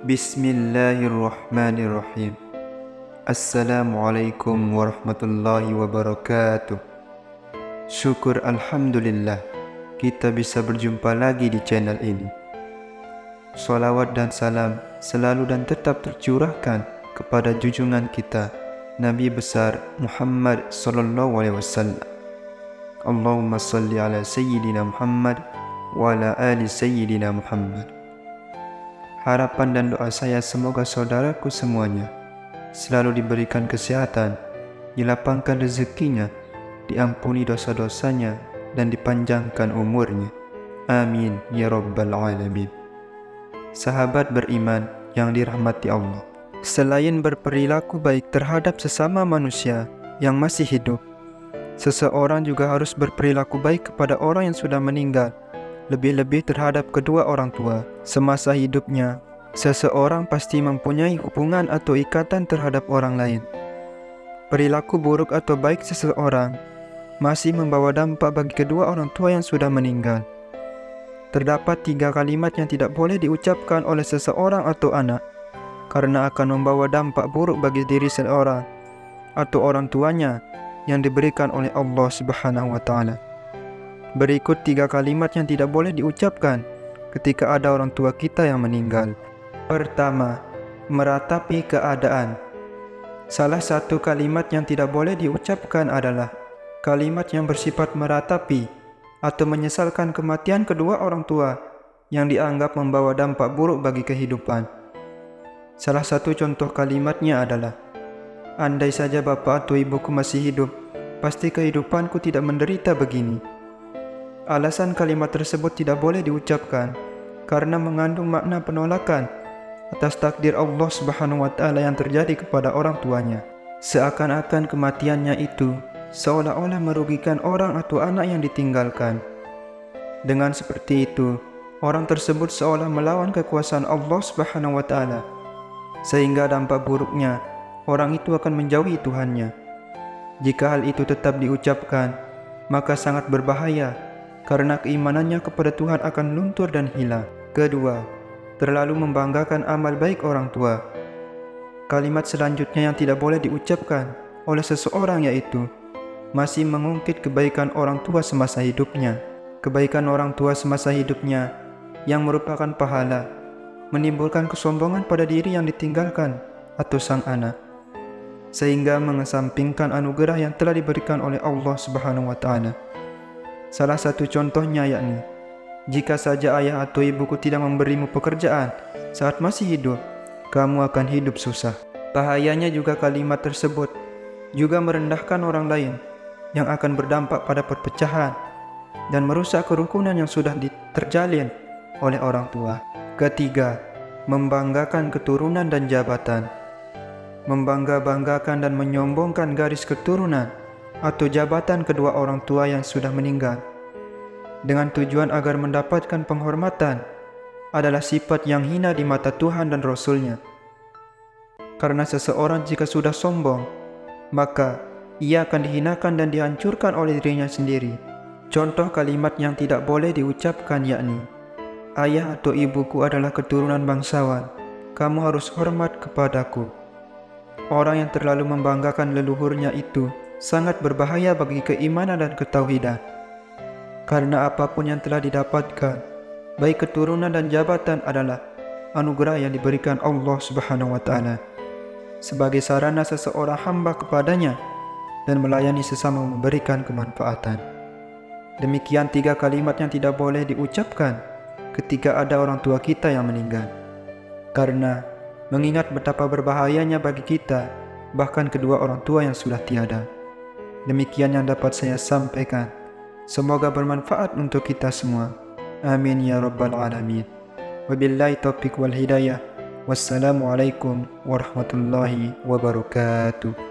Bismillahirrahmanirrahim. Assalamualaikum warahmatullahi wabarakatuh. Syukur Alhamdulillah kita bisa berjumpa lagi di channel ini. Salawat dan salam selalu dan tetap tercurahkan kepada junjungan kita Nabi besar Muhammad sallallahu alaihi wasallam. Allahumma salli ala sayyidina Muhammad wa ala ali sayyidina Muhammad. Harapan dan doa saya semoga saudaraku semuanya selalu diberikan kesehatan, dilapangkan rezekinya, diampuni dosa-dosanya, dan dipanjangkan umurnya. Amin ya rabbal alamin. Sahabat beriman yang dirahmati Allah, selain berperilaku baik terhadap sesama manusia yang masih hidup, seseorang juga harus berperilaku baik kepada orang yang sudah meninggal, lebih-lebih terhadap kedua orang tua. Semasa hidupnya, seseorang pasti mempunyai hubungan atau ikatan terhadap orang lain. Perilaku buruk atau baik seseorang masih membawa dampak bagi kedua orang tua yang sudah meninggal. Terdapat 3 kalimat yang tidak boleh diucapkan oleh seseorang atau anak, karena akan membawa dampak buruk bagi diri seseorang atau orang tuanya yang diberikan oleh Allah Subhanahu wa Ta'ala. Berikut 3 kalimat yang tidak boleh diucapkan ketika ada orang tua kita yang meninggal. Pertama, meratapi keadaan. Salah satu kalimat yang tidak boleh diucapkan adalah kalimat yang bersifat meratapi atau menyesalkan kematian kedua orang tua yang dianggap membawa dampak buruk bagi kehidupan. Salah satu contoh kalimatnya adalah, andai saja bapak atau ibuku masih hidup, pasti kehidupanku tidak menderita begini. Alasan kalimat tersebut tidak boleh diucapkan karena mengandung makna penolakan atas takdir Allah Subhanahu wa Ta'ala yang terjadi kepada orang tuanya. Seakan-akan kematiannya itu seolah-olah merugikan orang atau anak yang ditinggalkan. Dengan seperti itu, orang tersebut seolah melawan kekuasaan Allah Subhanahu wa Ta'ala, sehingga dampak buruknya orang itu akan menjauhi Tuhannya. Jika hal itu tetap diucapkan, maka sangat berbahaya karena keimanannya kepada Tuhan akan luntur dan hilang. Kedua, terlalu membanggakan amal baik orang tua. Kalimat selanjutnya yang tidak boleh diucapkan oleh seseorang yaitu masih mengungkit kebaikan orang tua semasa hidupnya. Kebaikan orang tua semasa hidupnya yang merupakan pahala menimbulkan kesombongan pada diri yang ditinggalkan atau sang anak, sehingga mengesampingkan anugerah yang telah diberikan oleh Allah Subhanahu wa Ta'ala. Salah satu contohnya yakni, jika saja ayah atau ibuku tidak memberimu pekerjaan saat masih hidup, kamu akan hidup susah. Bahayanya juga kalimat tersebut juga merendahkan orang lain yang akan berdampak pada perpecahan dan merusak kerukunan yang sudah terjalin oleh orang tua. Ketiga, membanggakan keturunan dan jabatan. Membangga-banggakan dan menyombongkan garis keturunan atau jabatan kedua orang tua yang sudah meninggal dengan tujuan agar mendapatkan penghormatan adalah sifat yang hina di mata Tuhan dan Rasul-Nya. Karena seseorang jika sudah sombong, maka ia akan dihinakan dan dihancurkan oleh dirinya sendiri. Contoh kalimat yang tidak boleh diucapkan yakni, ayah atau ibuku adalah keturunan bangsawan, kamu harus hormat kepadaku. Orang yang terlalu membanggakan leluhurnya itu sangat berbahaya bagi keimanan dan ketauhidan. Karena apapun yang telah didapatkan, baik keturunan dan jabatan adalah anugerah yang diberikan Allah Subhanahu wa Ta'ala sebagai sarana seseorang hamba kepadanya dan melayani sesama memberikan kemanfaatan. Demikian 3 kalimat yang tidak boleh diucapkan ketika ada orang tua kita yang meninggal. Karena mengingat betapa berbahayanya bagi kita, bahkan kedua orang tua yang sudah tiada. Demikian yang dapat saya sampaikan. Semoga bermanfaat untuk kita semua. Amin ya rabbal alamin. Wabillahi taufiq wal hidayah. Wassalamualaikum warahmatullahi wabarakatuh.